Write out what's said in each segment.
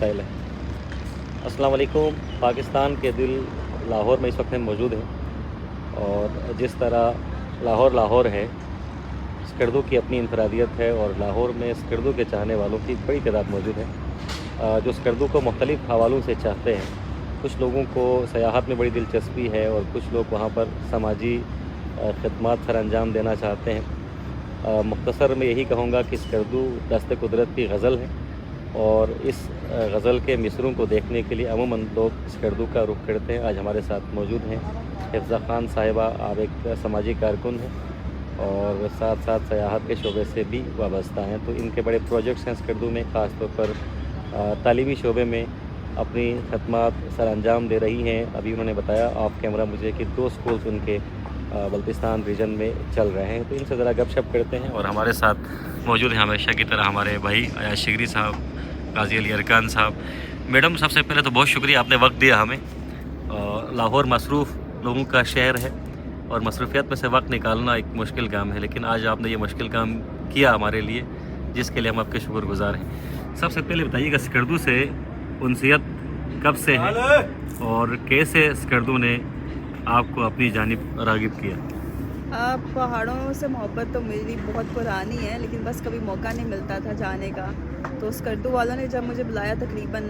Style है। अस्सलाम वालेकुम। पाकिस्तान के दिल लाहौर में इस वक्त हम मौजूद हैं और जिस तरह लाहौर लाहौर है, स्कर्दू की अपनी इनफरादियत है और लाहौर में स्कर्दू के चाहने वालों की बड़ी तादाद मौजूद है जो स्कर्दू को मुख्तलिफ़ हवालों से चाहते हैं। कुछ लोगों को सयाहत में बड़ी दिलचस्पी है और कुछ लोग वहाँ पर समाजी खिदमत सर अंजाम देना चाहते हैं। मुख्तसर में यही कहूँगा कि स्कर्दू दस्त कुदरत की गज़ल है और इस गज़ल के मिसरों को देखने के लिए अमूमन लोग स्कर्दू का रुख करते हैं। आज हमारे साथ मौजूद हैं हिफ्ज़ा खान साहिबा। आप एक समाजी कारकुन हैं और साथ साथ सयाहत के शोबे से भी वाबस्ता हैं, तो इनके बड़े प्रोजेक्ट्स हैं स्कर्दू में। ख़ास तौर पर तालीमी शोबे में अपनी खदमात सर अंजाम दे रही हैं। अभी उन्होंने बताया ऑफ कैमरा मुझे कि 2 स्कूल्स उनके बल्तिस्तान रीजन में चल रहे हैं, तो इनसे ज़रा गपशप करते हैं। और हमारे साथ मौजूद हैं हमेशा की तरह हमारे भाई अयाज शिगरी साहब, गाजी अली अरकान साहब। मैडम, सबसे पहले तो बहुत शुक्रिया, आपने वक्त दिया हमें। लाहौर मसरूफ़ लोगों का शहर है और मसरूफियत में से वक्त निकालना एक मुश्किल काम है, लेकिन आज आपने ये मुश्किल काम किया हमारे लिए, जिसके लिए हम आपके शुक्रगुजार हैं। सबसे पहले बताइएगा स्कर्दू से उनसियत कब से है और कैसे स्कर्दू ने आपको अपनी जानिब रागिब किया? पहाड़ों से मोहब्बत तो मेरी बहुत पुरानी है, लेकिन बस कभी मौका नहीं मिलता था जाने का। तो स्कर्दू वालों ने जब मुझे बुलाया तकरीबन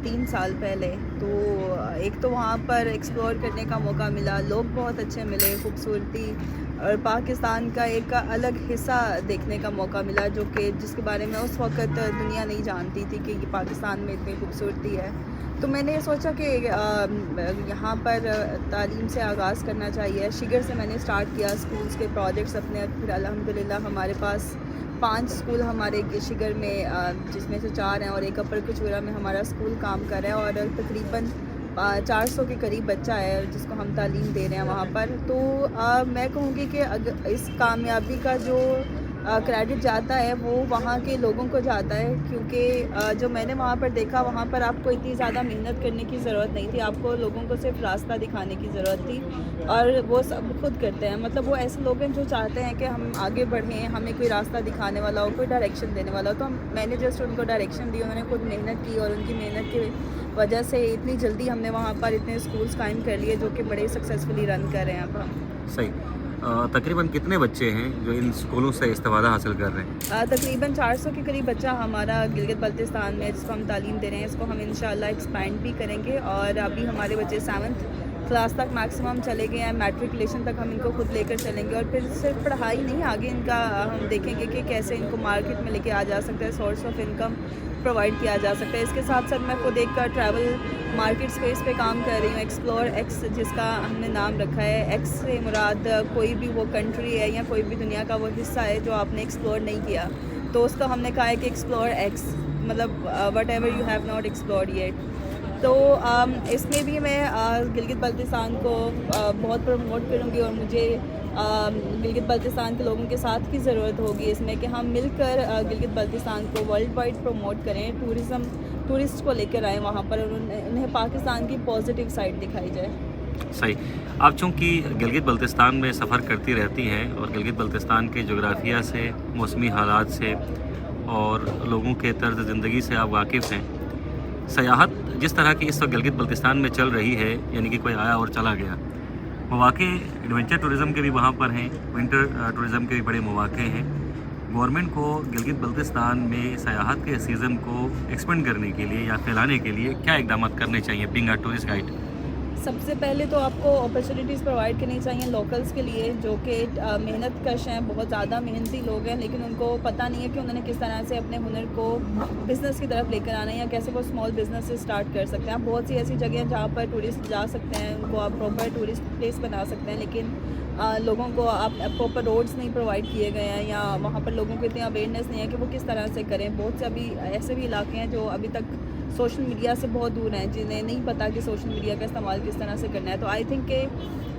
3 साल पहले, तो एक तो वहाँ पर एक्सप्लोर करने का मौका मिला, लोग बहुत अच्छे मिले, खूबसूरती और पाकिस्तान का एक अलग हिस्सा देखने का मौका मिला जो कि जिसके बारे में उस वक़्त दुनिया नहीं जानती थी कि पाकिस्तान में इतनी खूबसूरती है। तो मैंने सोचा कि यहाँ पर तालीम से आगाज़ करना चाहिए। शिगर से मैंने स्टार्ट किया, स्कूल्स के प्रोजेक्ट्स अपने, फिर अल्हम्दुलिल्लाह हमारे पास 5 स्कूल हमारे शिगर में, जिसमें से 4 हैं और एक अपर कचूरा में हमारा स्कूल काम कर रहा है और तकरीबन 400 के करीब बच्चा है जिसको हम तालीम दे रहे हैं वहाँ पर। तो मैं कहूँगी कि अगर इस कामयाबी का जो क्रेडिट जाता है वो वहाँ के लोगों को जाता है, क्योंकि जो मैंने वहाँ पर देखा, वहाँ पर आपको इतनी ज़्यादा मेहनत करने की ज़रूरत नहीं थी, आपको लोगों को सिर्फ रास्ता दिखाने की ज़रूरत थी और वो सब खुद करते हैं। मतलब वो ऐसे लोग हैं जो चाहते हैं कि हम आगे बढ़ें, हमें कोई रास्ता दिखाने वाला हो, कोई डायरेक्शन देने वाला हो। तो मैंने जस्ट उनको डायरेक्शन दी, उन्होंने खुद मेहनत की और उनकी मेहनत की वजह से इतनी जल्दी हमने वहाँ पर इतने स्कूल्स कायम कर लिए जो कि बड़े सक्सेसफुली रन कर रहे हैं अब हम। सही। तकरीबन कितने बच्चे हैं जो इन स्कूलों से इस्तेफ़ादा हासिल कर रहे हैं? तकरीबन 400 के करीब बच्चा हमारा गिलगित बल्तिस्तान में जिसको हम तालीम दे रहे हैं, इसको हम इंशाल्लाह एक्सपैंड भी करेंगे और अभी हमारे बच्चे 7th क्लास तक मैक्सिमम चले गए हैं, मैट्रिकुलेशन तक हम इनको खुद लेकर चलेंगे और फिर सिर्फ पढ़ाई नहीं, आगे इनका हम देखेंगे कि कैसे इनको मार्केट में लेके आ जा सकता है, सोर्स ऑफ इनकम प्रोवाइड किया जा सकता है। इसके साथ साथ मैं खुद एक ट्रैवल मार्केट स्पेस पे काम कर रही हूँ, एक्सप्लोर एक्स जिसका हमने नाम रखा है। एक्स से मुराद कोई भी वो कंट्री है या कोई भी दुनिया का वो हिस्सा है जो आपने एक्सप्लोर नहीं किया, तो उसका हमने कहा है कि एक्सप्लोर एक्स, मतलब what ever you have not explored yet. तो इसमें भी मैं गिलगित बल्तिस्तान को बहुत प्रमोट करूँगी और मुझे गिलगित बल्तिस्तान के लोगों के साथ की ज़रूरत होगी इसमें कि हम मिलकर गिलगित बल्तिस्तान को वर्ल्ड वाइड प्रमोट करें, टूरिस्ट को लेकर आएँ वहाँ पर और उन्हें पाकिस्तान की पॉजिटिव साइड दिखाई जाए। सही। आप चूँकि गिलगित बल्तिस्तान में सफ़र करती रहती हैं और गिलगित बल्तिस्तान के जोग्राफिया से, मौसमी हालात से और लोगों के तर्ज ज़िंदगी से आप वाकिफ़ हैं, सयाहत जिस तरह की इस वक्त गिलगित बल्तिस्तान में चल रही है, यानी कि कोई आया और चला गया, मौक़े एडवेंचर टूरिज़म के भी वहाँ पर हैं, विंटर टूरिज़म के भी बड़े मौक़े हैं। गवर्नमेंट को गिलगित बल्तिस्तान में सयाहत के सीज़न को एक्सपेंड करने के लिए या फैलाने के लिए क्या इक़दाम करने चाहिए बीइंग अ टूरिस्ट गाइड? सबसे पहले तो आपको अपॉर्चुनिटीज़ प्रोवाइड करनी चाहिए लोकल्स के लिए जो कि मेहनत कश हैं, बहुत ज़्यादा मेहनती लोग हैं, लेकिन उनको पता नहीं है कि उन्होंने किस तरह से अपने हुनर को बिज़नेस की तरफ लेकर आना है या कैसे वो स्मॉल बिज़नेस से स्टार्ट कर सकते हैं। आप बहुत सी ऐसी जगह हैं जहाँ पर टूरिस्ट जा सकते हैं, उनको आप प्रॉपर टूरिस्ट प्लेस बना सकते हैं, लेकिन लोगों को आप प्रॉपर रोड्स नहीं प्रोवाइड किए गए हैं या वहाँ पर लोगों को इतनी अवेयरनेस नहीं है कि वो किस तरह से करें। बहुत से अभी ऐसे भी इलाके हैं जो अभी तक सोशल मीडिया से बहुत दूर हैं, जिन्हें नहीं पता कि सोशल मीडिया का इस्तेमाल किस तरह से करना है। तो आई थिंक कि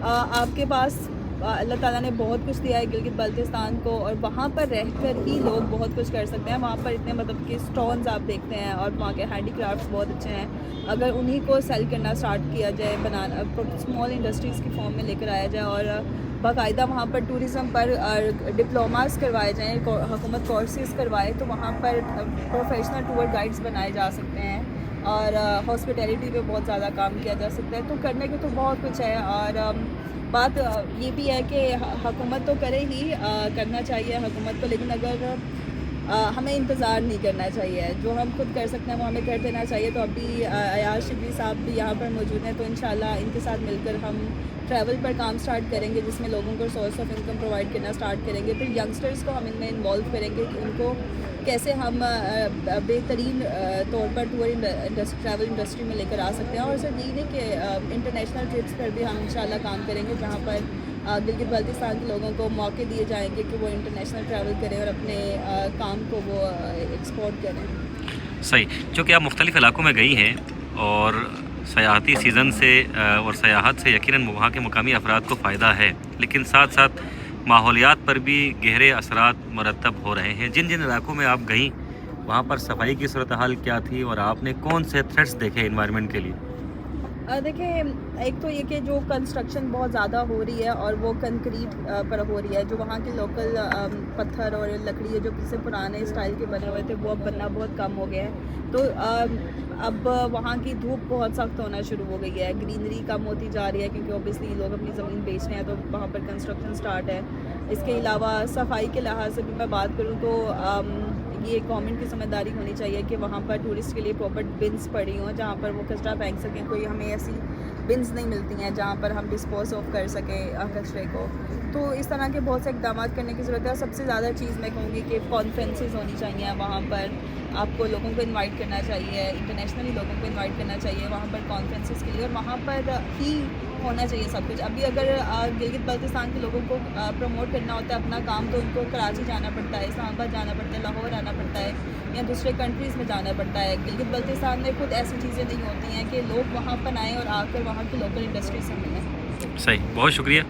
आपके पास अल्लाह ताला ने बहुत कुछ दिया है गिलगित बल्तिस्तान को और वहाँ पर रहकर ही लोग बहुत कुछ कर सकते हैं। वहाँ पर इतने मतलब कि स्टोन्स आप देखते हैं और वहाँ के हैंडीक्राफ्ट्स बहुत अच्छे हैं। अगर उन्हीं को सेल करना स्टार्ट किया जाए, बनाना स्मॉल इंडस्ट्रीज़ की फॉर्म में लेकर आया जाए और बाकायदा वहाँ पर टूरिज़म पर डिप्लोमास करवाए जाएँ, हुकूमत कोर्सेज़ करवाए, तो वहाँ पर प्रोफेशनल टूर गाइड्स बनाए जा सकते हैं اور ہاسپٹیلٹی پہ بہت زیادہ کام کیا جا سکتا ہے. تو کرنے کو تو بہت کچھ ہے, اور بات یہ بھی ہے کہ حکومت تو کرے ہی, کرنا چاہیے حکومت کو, لیکن اگر ہمیں انتظار نہیں کرنا چاہیے. جو ہم خود کر سکتے ہیں وہ ہمیں کر دینا چاہیے. تو ابھی ایاز شبلی صاحب بھی یہاں پر موجود ہیں, تو انشاءاللہ ان کے ساتھ مل کر ہم ٹریول پر کام سٹارٹ کریں گے, جس میں لوگوں کو سورس آف انکم پرووائڈ کرنا سٹارٹ کریں گے. پھر ینگسٹرز کو ہم ان میں انوالو کریں گے کہ ان کو کیسے ہم بہترین طور پر ٹریول انڈسٹری میں لے کر آ سکتے ہیں. اور صرف یہ نہیں کہ انٹرنیشنل ٹرپس پر بھی ہم انشاءاللہ کام کریں گے, جہاں پر گلگت بلتستان کے لوگوں کو موقع دیے جائیں گے کہ وہ انٹرنیشنل ٹریول کریں اور اپنے کام کو وہ ایکسپورٹ کریں. صحیح. چونکہ آپ مختلف علاقوں میں گئی ہیں اور سیاحتی سیزن سے اور سیاحت سے یقیناً وہاں کے مقامی افراد کو فائدہ ہے, لیکن ساتھ ساتھ ماحولیات پر بھی گہرے اثرات مرتب ہو رہے ہیں. جن جن علاقوں میں آپ گئیں وہاں پر صفائی کی صورتحال کیا تھی, اور آپ نے کون سے تھریٹس دیکھے انوائرمنٹ کے لیے؟ دیکھیں, ایک تو یہ کہ جو کنسٹرکشن بہت زیادہ ہو رہی ہے اور وہ کنکریٹ پر ہو رہی ہے. جو وہاں کے لوکل پتھر اور لکڑی ہے جو کسی پرانے اسٹائل کے بنے ہوئے تھے, وہ اب بننا بہت کم ہو گیا ہے. تو اب وہاں کی دھوپ بہت سخت ہونا شروع ہو گئی ہے, گرینری کم ہوتی جا رہی ہے, کیونکہ اوبیسلی لوگ اپنی زمین بیچ رہے ہیں, تو وہاں پر کنسٹرکشن سٹارٹ ہے. اس کے علاوہ صفائی کے لحاظ سے بھی میں بات کروں تو یہ گورنمنٹ کی ذمہ داری ہونی چاہیے کہ وہاں پر ٹورسٹ کے لیے پراپر بنس پڑی ہوں, جہاں پر وہ کچرا پھینک سکیں. کوئی ہمیں ایسی بنس نہیں ملتی ہیں جہاں پر ہم ڈسپوز آف کر سکیں کچرے کو. تو اس طرح کے بہت سے اقدامات کرنے کی ضرورت ہے. سب سے زیادہ چیز میں کہوں گی کہ کانفرنسز ہونی چاہیے وہاں پر. آپ کو لوگوں کو انوائٹ کرنا چاہیے, انٹرنیشنلی لوگوں کو انوائٹ کرنا چاہیے وہاں پر کانفرنسز کے لیے, اور وہاں پر ہی ہونا چاہیے سب کچھ. ابھی اگر گلگت بلتستان کے لوگوں کو پروموٹ کرنا ہوتا ہے اپنا کام, تو ان کو کراچی جانا پڑتا ہے, اسلام آباد جانا پڑتا ہے, لاہور آنا پڑتا ہے, یا دوسرے کنٹریز میں جانا پڑتا ہے. گلگت بلتستان میں خود ایسی چیزیں نہیں ہوتی ہیں کہ لوگ وہاں پر آئیں اور آ کر وہاں کی لوکل انڈسٹری سے ملیں. صحیح, بہت شکریہ.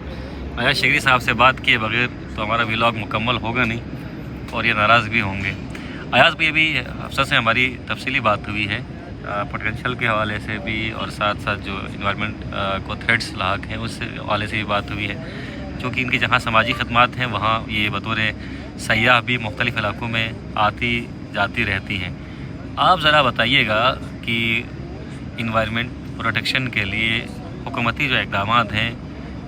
ایاز شگری صاحب سے بات کیے بغیر تو ہمارا ولاگ مکمل ہوگا نہیں, اور یہ ناراض بھی ہوں گے. ایاز بھائی, ابھی افسر سے ہماری تفصیلی بات ہوئی ہے پوٹینشیل کے حوالے سے بھی, اور ساتھ ساتھ جو انوائرمنٹ کو تھریٹس لاحق ہیں اس حوالے سے بھی بات ہوئی ہے. چونکہ ان کی جہاں سماجی خدمات ہیں وہاں یہ بطور سیاح بھی مختلف علاقوں میں آتی جاتی رہتی ہیں. آپ ذرا بتائیے گا کہ انوائرمنٹ پروٹیکشن کے لیے حکومتی جو اقدامات ہیں,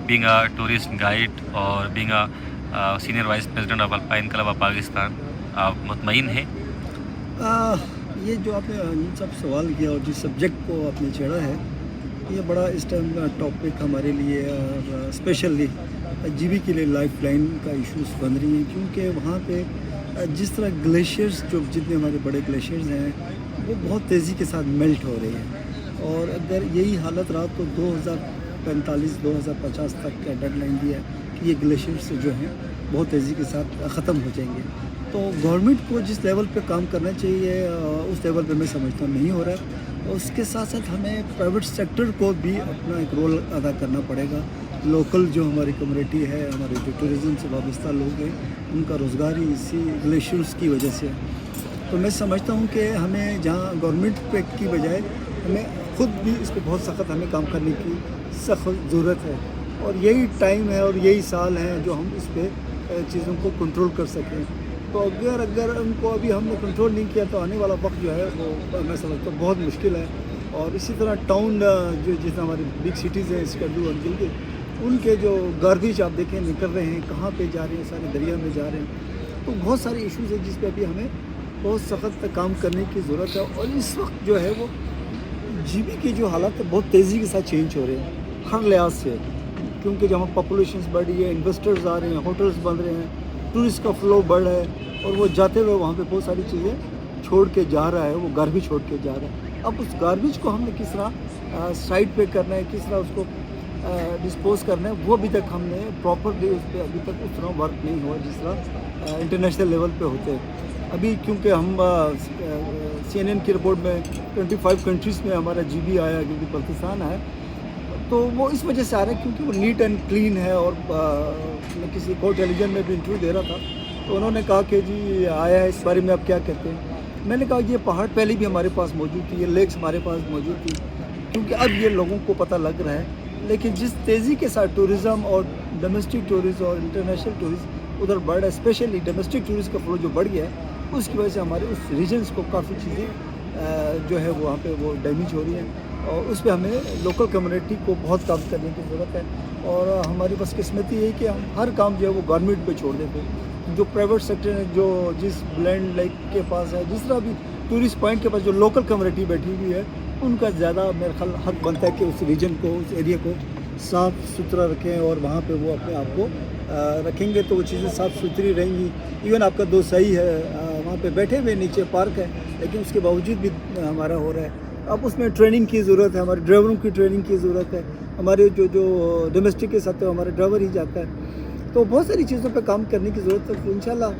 بینگ اے ٹورسٹ گائیڈ اور being a senior vice president of alpine club of Pakistan, آپ مطمئن ہیں؟ یہ جو آپ نے سب سوال کیا اور جس سبجیکٹ کو آپ نے چھیڑا ہے, یہ بڑا اس ٹائم ٹاپک ہمارے لیے اور اسپیشلی جی بی کے لیے لائف لائن کا ایشوز بن رہی ہیں. کیونکہ وہاں پہ جس طرح گلیشیئرز, جو جتنے ہمارے بڑے گلیشیئرز ہیں وہ بہت تیزی کے ساتھ میلٹ ہو رہے ہیں, اور اگر یہی حالت رہا تو 2045 2050 تک کا ڈیڈ لائن دیا ہے کہ یہ گلیشیئرز جو ہیں بہت تیزی کے ساتھ ختم ہو جائیں گے. تو گورنمنٹ کو جس لیول پہ کام کرنا چاہیے اس لیول پہ میں سمجھتا ہوں نہیں ہو رہا ہے. اور اس کے ساتھ ساتھ ہمیں پرائیویٹ سیکٹر کو بھی اپنا ایک رول ادا کرنا پڑے گا. لوکل جو ہماری کمیونٹی ہے, ہمارے جو ٹورزم سے وابستہ لوگ ہیں, ان کا روزگار ہی اسی گلیشیئرز کی وجہ سے ہے. تو میں سمجھتا ہوں کہ ہمیں جہاں گورنمنٹ پہ کی بجائے ہمیں خود بھی اس پہ بہت سخت ہمیں کام کرنے کی سخت ضرورت ہے. اور یہی ٹائم ہے اور یہی سال ہیں جو ہم اس پہ چیزوں کو کنٹرول کر سکیں. تو اگر ان کو ابھی ہم نے کنٹرول نہیں کیا تو آنے والا وقت جو ہے وہ میں سمجھتا ہوں بہت مشکل ہے. اور اسی طرح ٹاؤن جو جتنا ہماری بگ سٹیز ہیں اسکردو اور گلگت, ان کے جو گاربیج آپ دیکھیں نکل رہے ہیں, کہاں پہ جا رہے ہیں, سارے دریا میں جا رہے ہیں. تو بہت سارے ایشوز ہیں جس پہ ابھی ہمیں بہت سخت کام کرنے کی ضرورت ہے. اور اس وقت جو ہے وہ جی بی کی جو حالات بہت تیزی کے ساتھ چینج ہو رہے ہیں ہر لحاظ سے, کیونکہ جہاں پاپولیشنز بڑھ رہی ہے, انویسٹرز آ رہے ہیں, ہوٹلز بن رہے ہیں, ٹورسٹ کا فلو بڑھ رہا ہے, اور وہ جاتے ہوئے وہاں پہ بہت ساری چیزیں چھوڑ کے جا رہا ہے, وہ گاربیج چھوڑ کے جا رہا ہے. اب اس گاربیج کو ہم نے کس طرح سائڈ پہ کرنا ہے, کس طرح اس کو ڈسپوز کرنا ہے, وہ ابھی تک ہم نے پراپرلی اس پہ ابھی تک اس طرح ورک نہیں ہوا جس طرح انٹرنیشنل لیول پہ ہوتے ہیں. ابھی کیونکہ ہم CNN کی رپورٹ میں 25 کنٹریز میں ہمارا جی بی آیا, کیونکہ بلتستان ہے, تو وہ اس وجہ سے آ رہا ہے کیونکہ وہ نیٹ اینڈ کلین ہے. اور میں کسی کو ٹیلی ویژن میں بھی انٹرویو دے رہا تھا, تو انہوں نے کہا کہ جی آیا ہے, اس بارے میں آپ کیا کہتے ہیں. میں نے کہا یہ پہاڑ پہلے بھی ہمارے پاس موجود تھی, یہ لیکس ہمارے پاس موجود تھی, کیونکہ اب یہ لوگوں کو پتہ لگ رہا ہے. لیکن جس تیزی کے ساتھ ٹورزم اور ڈومیسٹک ٹورزم اور انٹرنیشنل ٹورزم ادھر بڑھ رہا ہے, اسپیشلی ڈومیسٹک ٹورزم کا فلو جو بڑھ گیا ہے, اس کی وجہ سے ہمارے اس ریجنس کو کافی چیزیں جو ہے वहाँ पे वो डैमेज हो रही हैं और उस पे हमें लोकल कम्युनिटी को बहुत काम करने की ज़रूरत है। और हमारी बदकिस्मती ये है कि हम हर काम जो है वो गवर्नमेंट पे छोड़ देते हैं। जो प्राइवेट सेक्टर है, जो जिस ब्लैंड लेक के पास है, जिस तरह भी टूरिस्ट पॉइंट के पास जो लोकल कम्युनिटी बैठी हुई है, उनका ज़्यादा मेरा ख्याल हक बनता है कि उस रीजन को, उस एरिया को साफ़ सुथरा रखें और वहाँ पे वो अपने आप को रखेंगे तो वो चीज़ें साफ़ सुथरी रहेंगी। इवन आपका दोस्त सही है, वहाँ पे बैठे हुए नीचे पार्क है, लेकिन उसके बावजूद भी हमारा हो रहा है। अब उसमें ट्रेनिंग की ज़रूरत है, हमारे ड्राइवरों की ट्रेनिंग की ज़रूरत है। हमारे जो डोमेस्टिक के साथ तो हमारा ड्राइवर ही जाता है, तो बहुत सारी चीज़ों पे काम करने की ज़रूरत है। तो इंशाल्लाह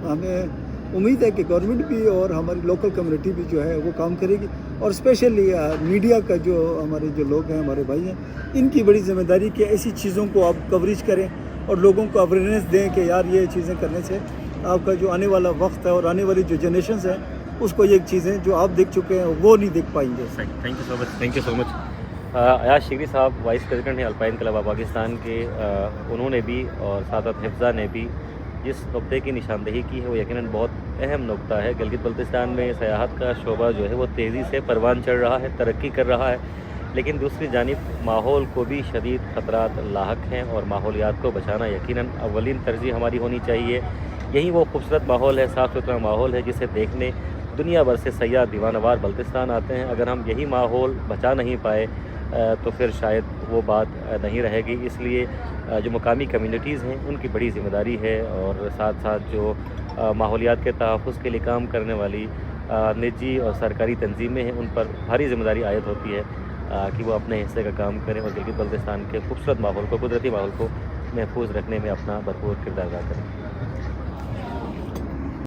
हमें उम्मीद है कि गवर्नमेंट भी और हमारी लोकल कम्युनिटी भी जो है वो काम करेगी। और स्पेशली मीडिया का जो हमारे जो लोग हैं, हमारे भाई हैं, इनकी बड़ी ज़िम्मेदारी कि ऐसी चीज़ों को आप कवरेज करें और लोगों को अवेयरनेस दें कि यार ये चीज़ें करने से आपका जो आने वाला वक्त है और आने वाली जो जनरेशन्स हैं उसको ये चीज़ें जो आप देख चुके हैं वो नहीं देख पाएंगे। Thank you so much, thank you so much. Ayaz Shigri साहब वाइस प्रेसिडेंट हैं अल्पाइन क्लब ऑफ पाकिस्तान के, उन्होंने भी और सादत हिफ्ज़ा ने भी जिस नुक्ते की निशानदेही की है वो यकीनन बहुत अहम नुक्ता है। गिलगित बल्तिस्तान में सयाहत का शोबा जो है वो तेज़ी से परवान चढ़ रहा है, तरक्की कर रहा है, लेकिन दूसरी जानिब माहौल को भी शदीद ख़तरात लाहक हैं और माहौलियात को बचाना यकीनन अव्वलीन तरजीह हमारी होनी चाहिए। यही वो खूबसूरत माहौल है, साफ़ सुथरा माहौल है जिसे देखने दुनिया भर से सयाह दीवानवार बल्तिस्तान आते हैं। अगर हम यही माहौल बचा नहीं पाए तो फिर शायद वो बात नहीं रहेगी। इसलिए जो मुकामी कम्युनिटीज़ हैं उनकी बड़ी ज़िम्मेदारी है और साथ साथ जो माहौलियात के तहफ़्फ़ुज़ के लिए काम करने वाली निजी और सरकारी तंजीमें हैं उन पर भारी ज़िम्मेदारी आयद होती है कि वो अपने हिस्से का काम करें और गिलगित बल्तिस्तान के खूबसूरत माहौल को, कुदरती माहौल को महफूज रखने में अपना भरपूर किरदार अदा करें।